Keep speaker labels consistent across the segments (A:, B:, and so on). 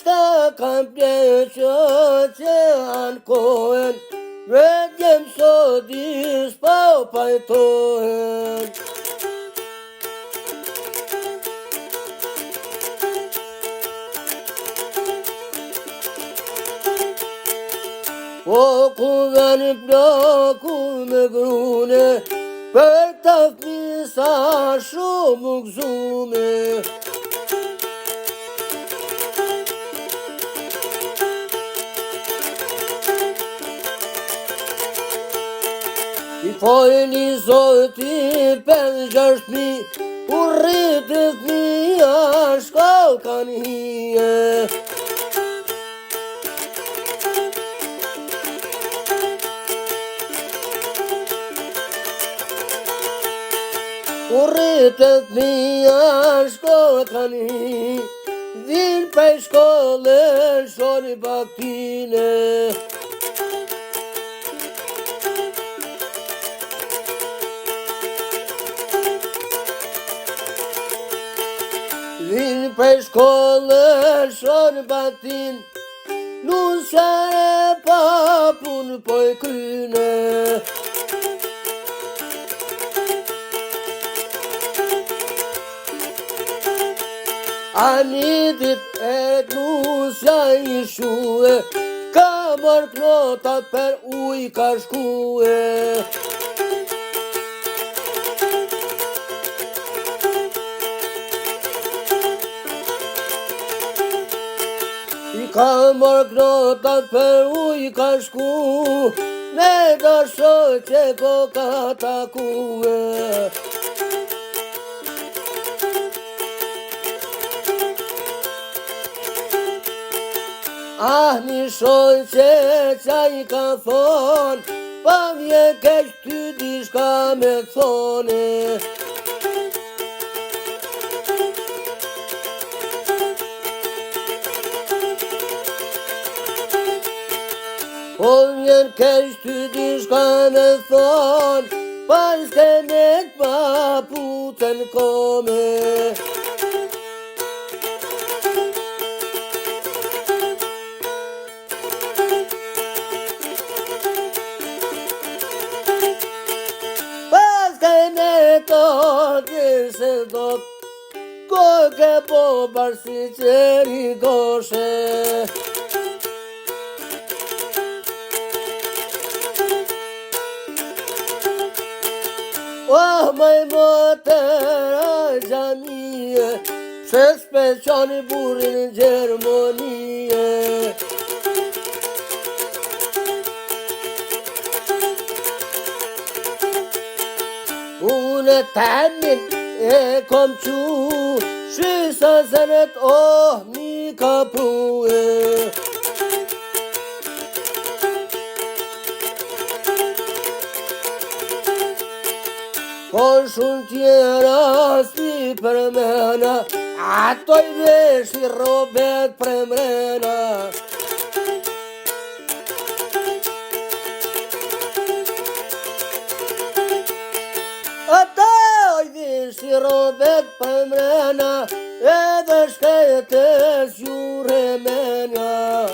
A: qka kam pleqë që ankohen, vetëm sodis pa pajtohen. Po ku veni plaku me grune, për të fmisa shumë u gëzume. I fojni zoti 5-6 u rritët mija shkall kanë hije. U rritët mija shkall kanë hije, vin për shkollën shoni baktine. Vin për shkollën shonë batin, nuk se pa punë po e kryne. Ani dit e nusja I shue, ka mërë knotat për uj ka shkue. Ka mërë knotat për uj ka shku, me dasho që ko ka takue. Ah, një shoj që I ka thonë, pa vje keq ty dishka me thone. Po vjen keq ty dishka me thonë, pas ke net pa putën kome. Se do ko ke po barsi qeri goshe. Oh, maj motera gjamije, se speqani burin Gjermonije. Unë temin e kom qu, shysa zënet mi ka prue. Ko shumë tjera si për mena, ato I veshi robet për mrena. Si robet për mrena, edhe shketës jure menja.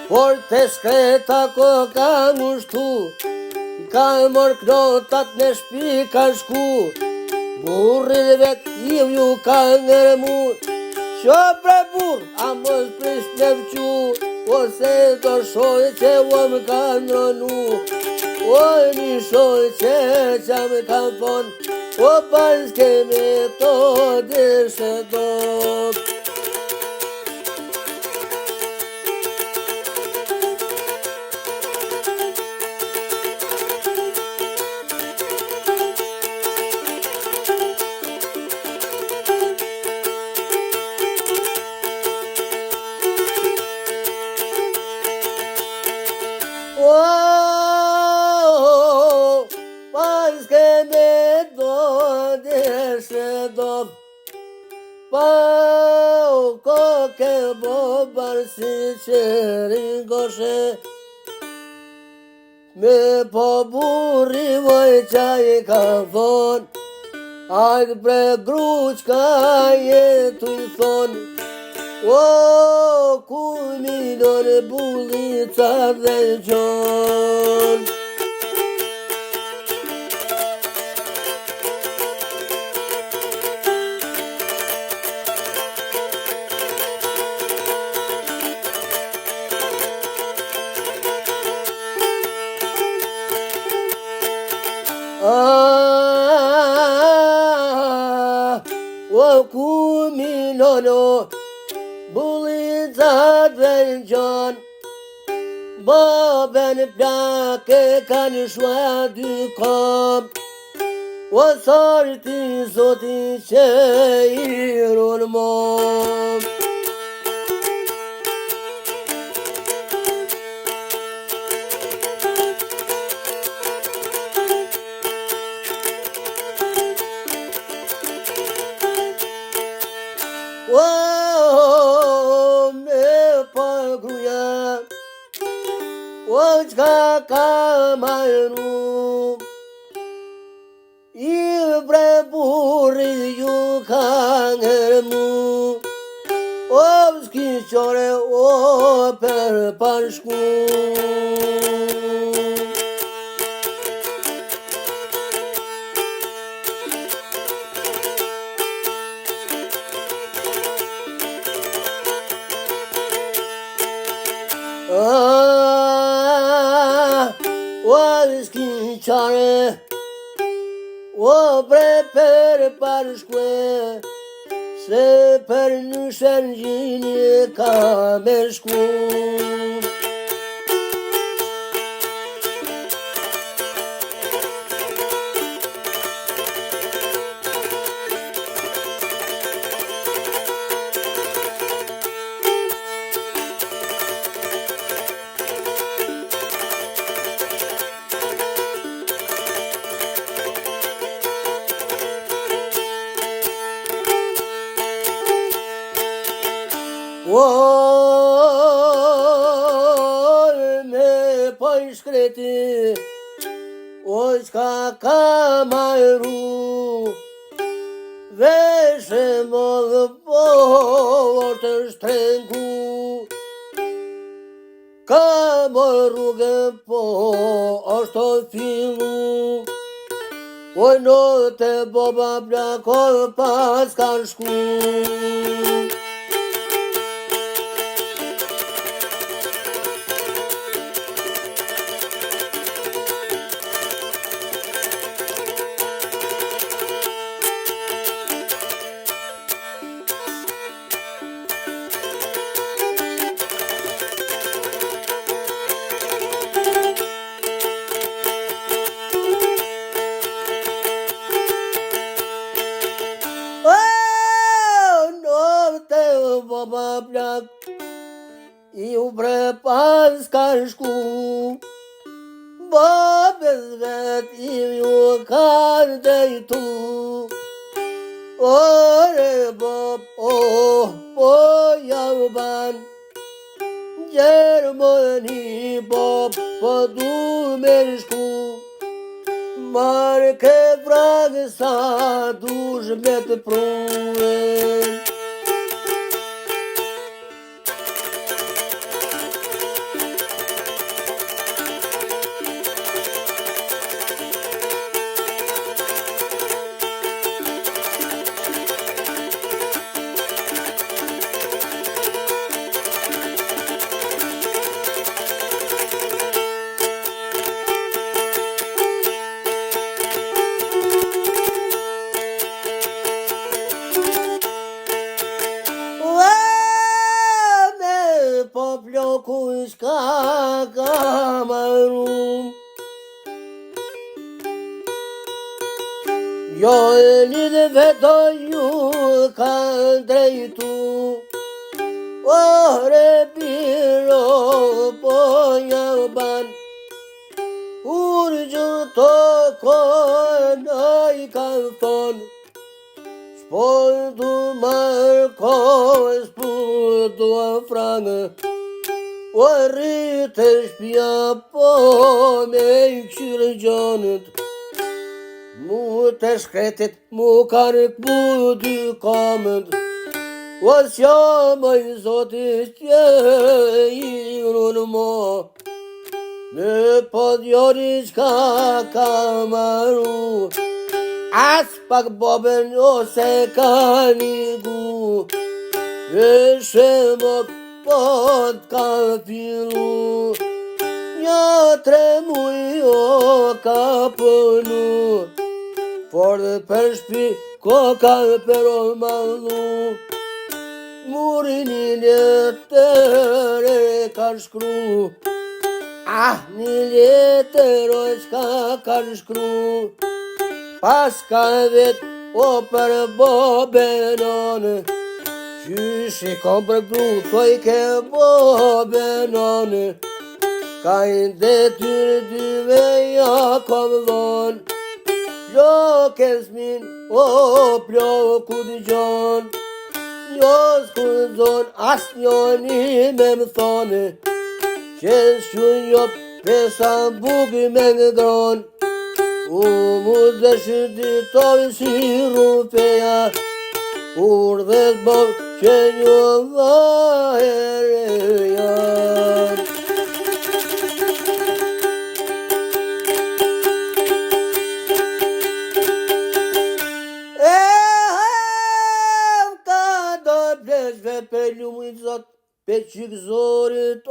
A: Por të shkreta ko ka mushtu, ka mor knotat në shpi ka shku. Burri vet ju ka ngërmu, qo pre bur, a mos prish plevqu. Ose do shoj që uam ka ndronu, oj një shoj që me ka fon, o pas keme to dishe do. Pas keme do dishe do, pa ko ke bo barsi qeri goshe. me po burri voj qaj ka thon, ajtë pre gruqka jetu i thon, o ku milon bulica dhe gjon. O ku milono bulica dhe gjon, babën plake kanë shua dy kam, o sarti zoti që i runë mom. O me pagruja, o qka ka marru, i bre burri ju ka ngërmu, o s'kiqore o për pashku. O s'kiqare o bre për pashkue, se për në shëngjini ka me shku. O me po i shkreti, o qka ka marru, veshe më dhe po të shtrengu, ka më rrugë po është fillu, o në te boba plako pas ka shku. Boba plak, i u bre pas ka shku, babës vet i ju ka dejtu, ore bob, po jau ban, Gjermani bob, po du me shku, marrë ke vragë sa dush me të pruven. Ku shka ka marru, jo e lidhe veto ju ka drejtu, ore biro po ja ban, urgjë të kona i ka thon, s'po du marrë kohë, s'po du frangë, O rritë shpia po me i këshirë gjanët, mu të shkretit mu kanë këpu dy kamët, o s'ja më i zotit që i unë mo, në podjori qka ka maru, as pak babën ose ka nigu, e shemok pot ka fillu, një 3 muj o ka pënu, por dhe për shpi ko ka për o mallu, murin i letër e ka shkru, një letër o qka ka shkru, pas ka vet o për bobenon, qysh i kom për gru, thoj ke bobenon, ka i detyr dyve ja kom dhon, ploke s'min o ploku dëgjon, jo s'ku dhon as njoni me më thone, që s'ju jop pesa buki me në gron, u mu dhe shënditoj si rupeja, kur dhe t'bov që një vahereja. Për lumit zot, pe qik zorit,